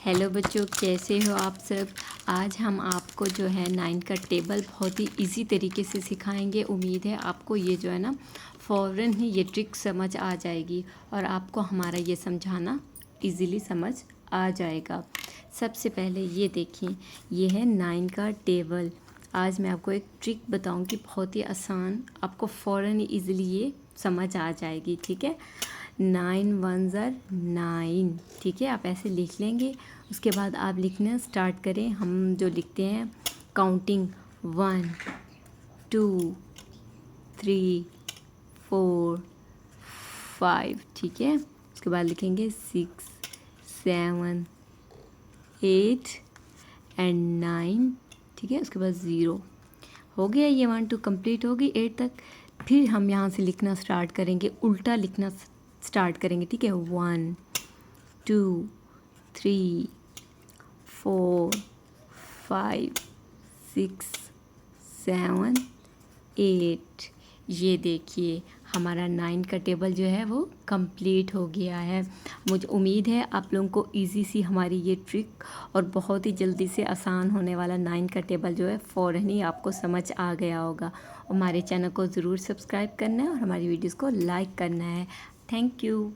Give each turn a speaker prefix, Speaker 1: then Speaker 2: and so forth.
Speaker 1: Hello बच्चों, कैसे हो आप सब। आज हम आपको जो है 9 का टेबल बहुत ही इजी तरीके से सिखाएंगे। उम्मीद है आपको ये जो है ना फ़ौरन ही ये ट्रिक समझ आ जाएगी और आपको हमारा ये समझाना इजीली समझ आ जाएगा। सबसे पहले ये देखें, ये है 9 का टेबल। आज मैं आपको एक ट्रिक बताऊंगी बहुत ही आसान, आपको फ़ौरन ही ईज़िली ये समझ आ जाएगी। ठीक है, 9 1 ज़र 9। ठीक है, आप ऐसे लिख लेंगे। उसके बाद आप लिखना स्टार्ट करें। हम जो लिखते हैं काउंटिंग 1 2 3 4 5। ठीक है, उसके बाद लिखेंगे 6 7 8 एंड 9। ठीक है, उसके बाद 0 हो गया। ये 1 2 कंप्लीट होगी 8 तक। फिर हम यहाँ से लिखना स्टार्ट करेंगे, उल्टा लिखना स्टार्ट करेंगे। ठीक है, 1 2 3 4 5 6 7 8। ये देखिए हमारा 9 का टेबल जो है वो कंप्लीट हो गया है। मुझे उम्मीद है आप लोगों को इजी सी हमारी ये ट्रिक और बहुत ही जल्दी से आसान होने वाला 9 का टेबल जो है फ़ौरन ही आपको समझ आ गया होगा। हमारे चैनल को ज़रूर सब्सक्राइब करना है और हमारी वीडियोस को लाइक करना है। Thank you.